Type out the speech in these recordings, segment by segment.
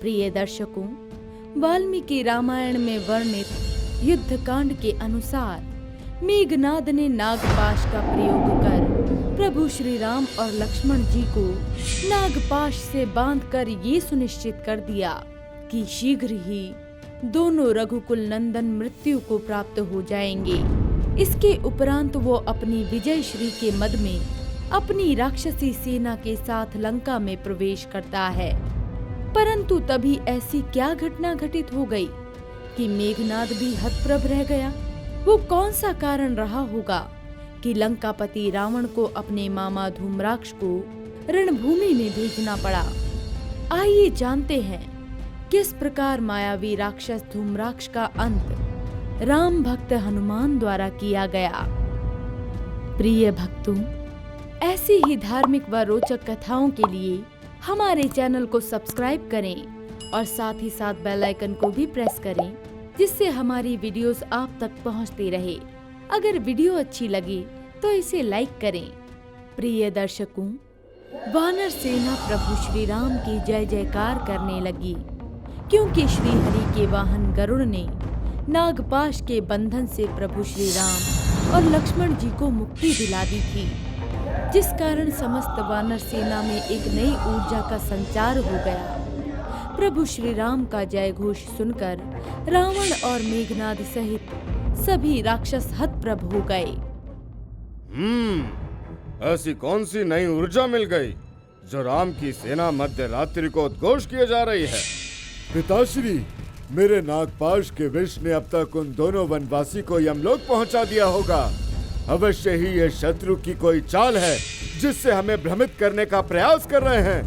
प्रिय दर्शकों, वाल्मीकि रामायण में वर्णित युद्ध कांड के अनुसार मेघनाद ने नागपाश का प्रयोग कर प्रभु श्री राम और लक्ष्मण जी को नागपाश से बांधकर ये सुनिश्चित कर दिया कि शीघ्र ही दोनों रघुकुल नंदन मृत्यु को प्राप्त हो जाएंगे। इसके उपरांत वो अपनी विजय श्री के मद में अपनी राक्षसी सेना के साथ लंका में प्रवेश करता है। परंतु तभी ऐसी क्या घटना घटित हो गई कि मेघनाद भी हतप्रभ रह गया। वो कौन सा कारण रहा होगा कि लंकापति रावण को अपने मामा धूम्राक्ष को रणभूमि में भेजना पड़ा। आइए जानते हैं किस प्रकार मायावी राक्षस धूम्राक्ष का अंत राम भक्त हनुमान द्वारा किया गया। प्रिय भक्तों, ऐसी ही धार्मिक व रोचक कथाओं के लिए हमारे चैनल को सब्सक्राइब करें और साथ ही साथ बेल आइकन को भी प्रेस करें, जिससे हमारी वीडियोस आप तक पहुंचती रहे। अगर वीडियो अच्छी लगे तो इसे लाइक करें। प्रिय दर्शकों, वानर सेना प्रभु श्री राम की जय जयकार करने लगी, क्योंकि श्री हरि के वाहन गरुड़ ने नागपाश के बंधन से प्रभु श्री राम और लक्ष्मण जी को मुक्ति दिला दी थी, जिस कारण समस्त वानर सेना में एक नई ऊर्जा का संचार हो गया। प्रभु श्री राम का जय घोष सुनकर रावण और मेघनाद सहित सभी राक्षस हतप्रभ हो गए। ऐसी कौन सी नई ऊर्जा मिल गई जो राम की सेना मध्य रात्रि को उद्घोष किए जा रही है? पिताश्री, मेरे नागपाश के विष ने अब तक उन दोनों वनवासी को यमलोक पहुंचा दिया होगा। अवश्य ही ये शत्रु की कोई चाल है जिससे हमें भ्रमित करने का प्रयास कर रहे हैं।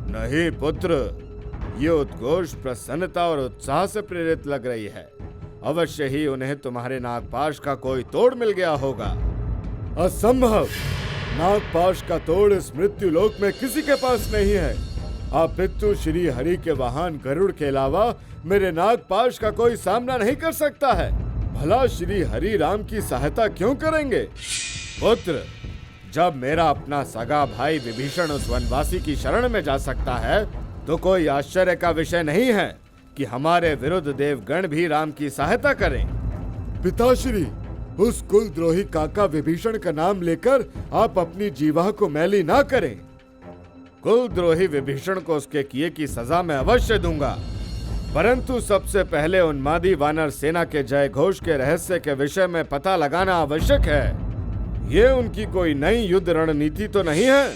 नहीं पुत्र, ये उद्घोष प्रसन्नता और उत्साह से प्रेरित लग रही है। अवश्य ही उन्हें तुम्हारे नागपाश का कोई तोड़ मिल गया होगा। असंभव! नागपाश का तोड़ इस मृत्यु लोक में किसी के पास नहीं है। आप पितु श्री हरि के वाहन गरुड़ के अलावा मेरे नागपाश का कोई सामना नहीं कर सकता है। भला श्री हरि राम की सहायता क्यों करेंगे? पुत्र, जब मेरा अपना सगा भाई विभीषण उस वनवासी की शरण में जा सकता है, तो कोई आश्चर्य का विषय नहीं है कि हमारे विरुद्ध देवगण भी राम की सहायता करें। पिताश्री, उस कुलद्रोही काका विभीषण का नाम लेकर आप अपनी जीवा को मैली ना करें। कुलद्रोही विभीषण को उसके किए की सजा मैं अवश्य दूंगा, परंतु सबसे पहले उन्मादी वानर सेना के जय घोष के रहस्य के विषय में पता लगाना आवश्यक है। ये उनकी कोई नई युद्ध रणनीति तो नहीं है।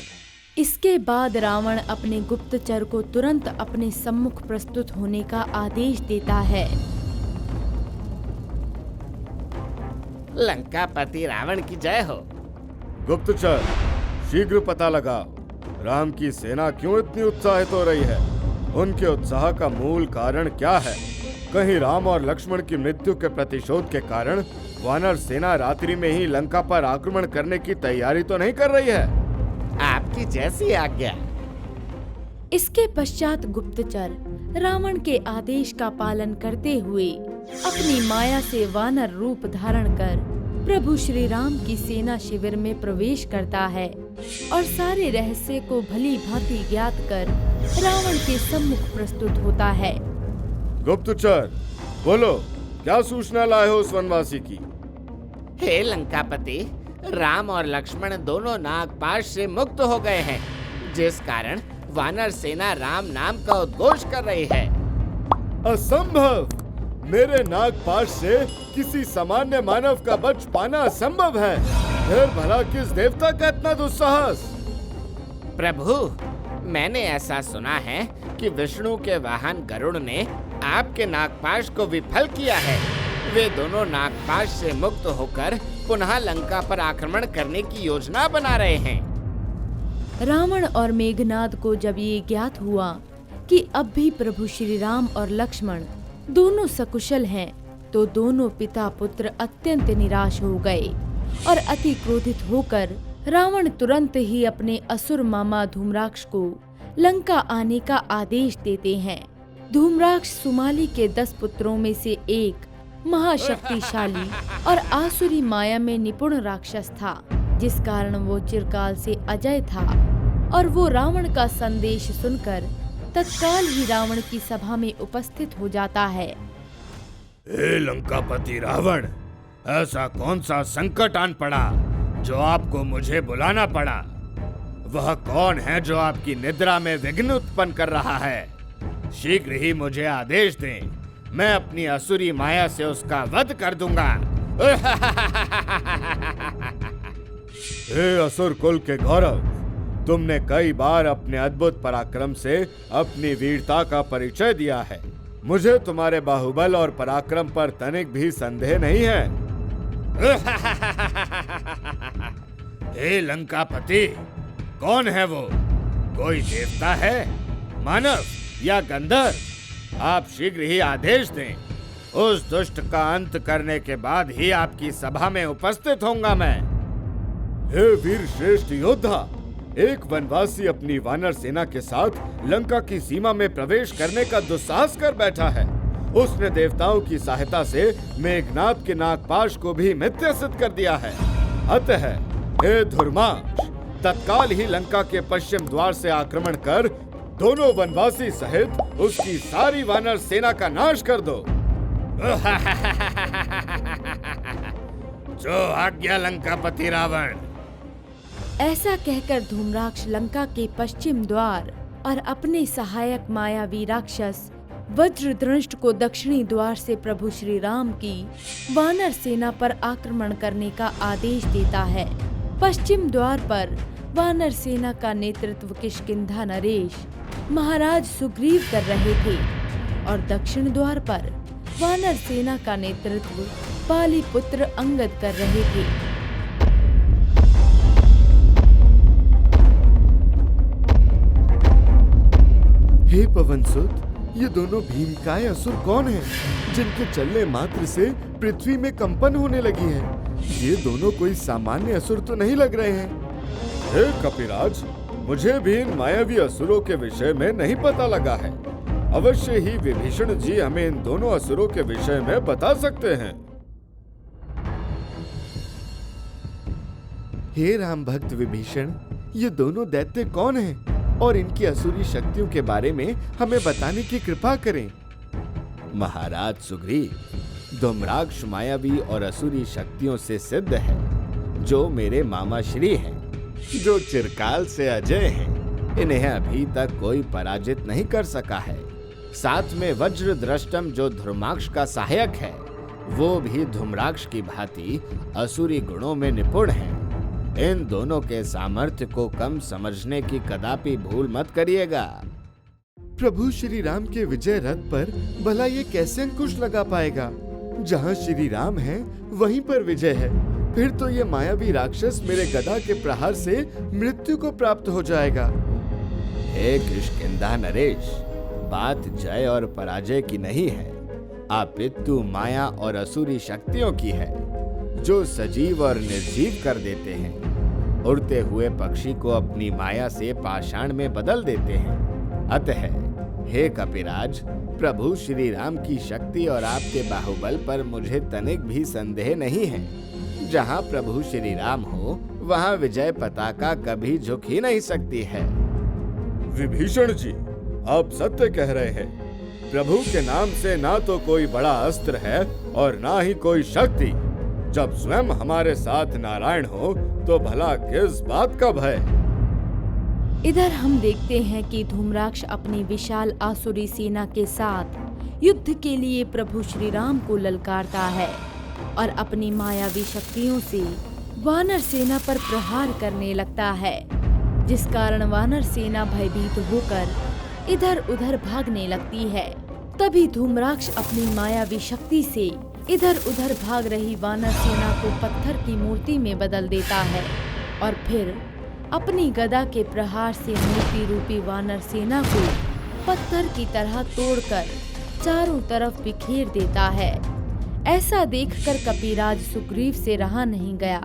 इसके बाद रावण अपने गुप्तचर को तुरंत अपने सम्मुख प्रस्तुत होने का आदेश देता है। लंकापति रावण की जय हो। गुप्तचर, शीघ्र पता लगाओ राम की सेना क्यों इतनी उत्साहित हो रही है। उनके उत्साह का मूल कारण क्या है? कहीं राम और लक्ष्मण की मृत्यु के प्रतिशोध के कारण वानर सेना रात्रि में ही लंका पर आक्रमण करने की तैयारी तो नहीं कर रही है? आपकी जैसी आज्ञा। इसके पश्चात गुप्तचर रावण के आदेश का पालन करते हुए अपनी माया से वानर रूप धारण कर प्रभु श्री राम की सेना शिविर में प्रवेश करता है और सारे रहस्य को भली भांति ज्ञात कर रावण के सम्मुख प्रस्तुत होता है। गुप्तचर, बोलो, क्या सूचना लाए हो उस वनवासी की? हे लंकापति, राम और लक्ष्मण दोनों नागपाश से मुक्त हो गए हैं, जिस कारण वानर सेना राम नाम का उद्घोष कर रही है। असंभव! मेरे नागपाश से किसी सामान्य मानव का बच पाना असंभव है। फिर भला किस देवता का इतना दुस्साहस? प्रभु, मैंने ऐसा सुना है कि विष्णु के वाहन गरुड़ ने आपके नागपाश को विफल किया है। वे दोनों नागपाश से मुक्त होकर पुनः लंका पर आक्रमण करने की योजना बना रहे हैं। रावण और मेघनाद को जब ये ज्ञात हुआ कि अब भी प्रभु श्री राम और लक्ष्मण दोनों सकुशल हैं, तो दोनों पिता पुत्र अत्यंत निराश हो गए और अति क्रोधित होकर रावण तुरंत ही अपने असुर मामा धूम्राक्ष को लंका आने का आदेश देते हैं। धूम्राक्ष सुमाली के 10 पुत्रों में से एक महाशक्तिशाली और आसुरी माया में निपुण राक्षस था, जिस कारण वो चिरकाल से अजय था और वो रावण का संदेश सुनकर तत्काल ही रावण की सभा में उपस्थित हो जाता है। हे लंकापति रावण, ऐसा कौन सा संकट आन पड़ा जो आपको मुझे बुलाना पड़ा? वह कौन है जो आपकी निद्रा में विघ्न उत्पन्न कर रहा है? शीघ्र ही मुझे आदेश दें, मैं अपनी असुरी माया से उसका वध कर दूंगा। हे असुर कुल के गौरव, तुमने कई बार अपने अद्भुत पराक्रम से अपनी वीरता का परिचय दिया है। मुझे तुम्हारे बाहुबल और पराक्रम पर तनिक भी संदेह नहीं है। हे लंकापति, कौन है वो? कोई देवता है, मानव या गंधर्व? आप शीघ्र ही आदेश दें, उस दुष्ट का अंत करने के बाद ही आपकी सभा में उपस्थित होऊंगा मैं। हे वीर श्रेष्ठ योद्धा, एक वनवासी अपनी वानर सेना के साथ लंका की सीमा में प्रवेश करने का दुस्साहस कर बैठा है। उसने देवताओं की सहायता से मेघनाद के नागपाश को भी मिथ्या सिद्ध कर दिया है। अतः हे धुर्मांश, तत्काल ही लंका के पश्चिम द्वार से आक्रमण कर दोनों वनवासी सहित उसकी सारी वानर सेना का नाश कर दो। जो आज्ञा लंकापति रावण। ऐसा कहकर धूम्राक्ष लंका के पश्चिम द्वार और अपने सहायक मायावी राक्षस वज्रदंष्ट को दक्षिणी द्वार से प्रभु श्री राम की वानर सेना पर आक्रमण करने का आदेश देता है। पश्चिम द्वार पर वानर सेना का नेतृत्व किष्किंधा नरेश महाराज सुग्रीव कर रहे थे और दक्षिण द्वार पर वानर सेना का नेतृत्व पाली पुत्र अंगद कर रहे थे। हे पवनसुत, ये दोनों भीमकाय असुर कौन हैं, जिनके चलने मात्र से पृथ्वी में कंपन होने लगी है? ये दोनों कोई सामान्य असुर तो नहीं लग रहे हैं। हे कपिराज, मुझे भी इन मायावी असुरों के विषय में नहीं पता लगा है। अवश्य ही विभीषण जी हमें इन दोनों असुरों के विषय में बता सकते हैं। हे राम भक्त विभीषण, ये दोनों दैत्य कौन हैं और इनकी असुरी शक्तियों के बारे में हमें बताने की कृपा करें। महाराज सुग्रीव, धूम्राक्ष मायावी और असुरी शक्तियों से सिद्ध है, जो मेरे मामा श्री हैं, जो चिरकाल से अजय हैं। इन्हें अभी तक कोई पराजित नहीं कर सका है। साथ में वज्रदृष्टम, जो धूम्राक्ष का सहायक है, वो भी धूम्राक्ष की भांति असुरी गुणों में निपुण है। इन दोनों के सामर्थ्य को कम समझने की कदापि भूल मत करिएगा। प्रभु श्री राम के विजय रथ पर भला ये कैसे अंकुश लगा पाएगा? जहाँ श्री राम है वहीं पर विजय है। फिर तो ये मायावी राक्षस मेरे गदा के प्रहार से मृत्यु को प्राप्त हो जाएगा। हे किष्किंधा नरेश, बात जय और पराजय की नहीं है, अपितु माया और असुरी शक्तियों की है, जो सजीव और निर्जीव कर देते हैं। उड़ते हुए पक्षी को अपनी माया से पाषाण में बदल देते हैं। अतः हे कपिराज, प्रभु श्री राम की शक्ति और आपके बाहुबल पर मुझे तनिक भी संदेह नहीं है। जहाँ प्रभु श्री राम हो, वहाँ विजय पताका कभी झुक ही नहीं सकती है। विभीषण जी, आप सत्य कह रहे हैं। प्रभु के नाम से ना तो कोई बड़ा अस्त्र है और ना ही कोई शक्ति। जब स्वयं हमारे साथ नारायण हो तो भला किस बात का भय? इधर हम देखते हैं कि धूम्राक्ष अपनी विशाल आसुरी सेना के साथ युद्ध के लिए प्रभु श्री राम को ललकारता है और अपनी मायावी शक्तियों से वानर सेना पर प्रहार करने लगता है, जिस कारण वानर सेना भयभीत होकर इधर उधर भागने लगती है। तभी धूम्राक्ष अपनी मायावी शक्ति से इधर उधर भाग रही वानर सेना को पत्थर की मूर्ति में बदल देता है और फिर अपनी गदा के प्रहार से मूर्ति रूपी वानर सेना को पत्थर की तरह तोड़कर चारों तरफ बिखेर देता है। ऐसा देखकर कपिराज सुग्रीव से रहा नहीं गया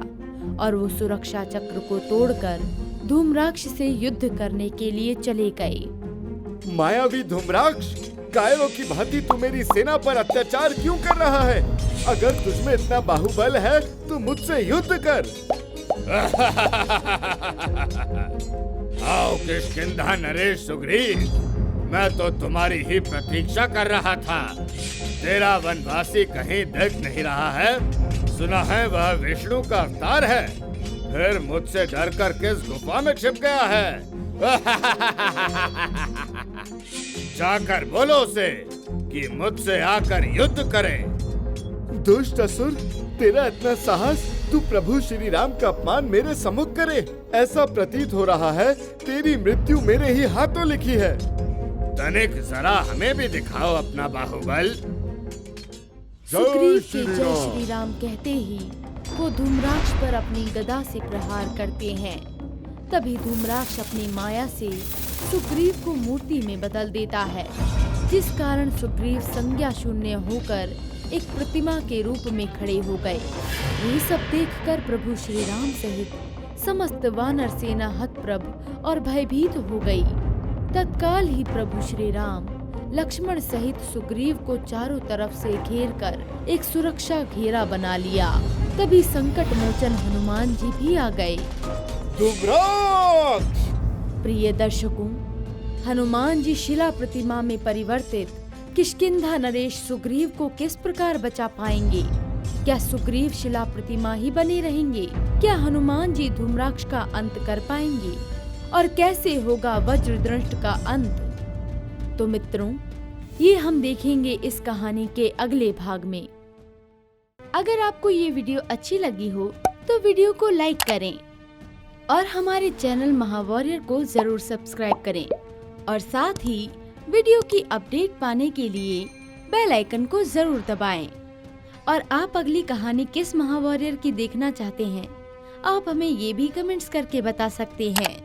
और वो सुरक्षा चक्र को तोड़कर धूम्राक्ष से युद्ध करने के लिए चले गए। मायावी धूम्राक्ष, कायरों की भांति तू मेरी सेना पर अत्याचार क्यों कर रहा है? अगर तुझमें इतना बाहुबल है तो मुझसे युद्ध कर। आओ किष्किंधा नरेश सुग्रीव, मैं तो तुम्हारी ही प्रतीक्षा कर रहा था। तेरा वनवासी कहीं दिख नहीं रहा है। सुना है वह विष्णु का अवतार है। फिर मुझसे डरकर किस गुफा में छिप गया है? जाकर बोलो उसे कि मुझसे आकर युद्ध करे। दुष्ट असुर, तेरा इतना साहस, तू प्रभु श्री राम का अपमान मेरे सम्मुख करे? ऐसा प्रतीत हो रहा है तेरी मृत्यु मेरे ही हाथों लिखी है। तनिक जरा हमें भी दिखाओ अपना बाहुबल। सुग्रीव के जय श्री राम कहते ही वो धूम्राक्ष पर अपनी गदा से प्रहार करते हैं। तभी धूम्राक्ष अपनी माया से सुग्रीव को मूर्ति में बदल देता है, जिस कारण सुग्रीव संज्ञा शून्य होकर एक प्रतिमा के रूप में खड़े हो गए। ये सब देखकर प्रभु श्री राम सहित समस्त वानर सेना हतप्रभ और भयभीत हो गई। तत्काल ही प्रभु श्री राम लक्ष्मण सहित सुग्रीव को चारों तरफ से घेरकर एक सुरक्षा घेरा बना लिया। तभी संकट मोचन हनुमान जी भी आ गए। धूम्राक्ष! प्रिय दर्शकों, हनुमान जी शिला प्रतिमा में परिवर्तित किष्किंधा नरेश सुग्रीव को किस प्रकार बचा पाएंगे? क्या सुग्रीव शिला प्रतिमा ही बने रहेंगे? क्या हनुमान जी धूम्राक्ष का अंत कर पाएंगे? और कैसे होगा वज्रदृष्ट का अंत? तो मित्रों, ये हम देखेंगे इस कहानी के अगले भाग में। अगर आपको ये वीडियो अच्छी लगी हो तो वीडियो को लाइक करें और हमारे चैनल महावॉरियर को जरूर सब्सक्राइब करें और साथ ही वीडियो की अपडेट पाने के लिए बेल आइकन को जरूर दबाएं। और आप अगली कहानी किस महावॉरियर की देखना चाहते हैं, आप हमें ये भी कमेंट्स करके बता सकते हैं।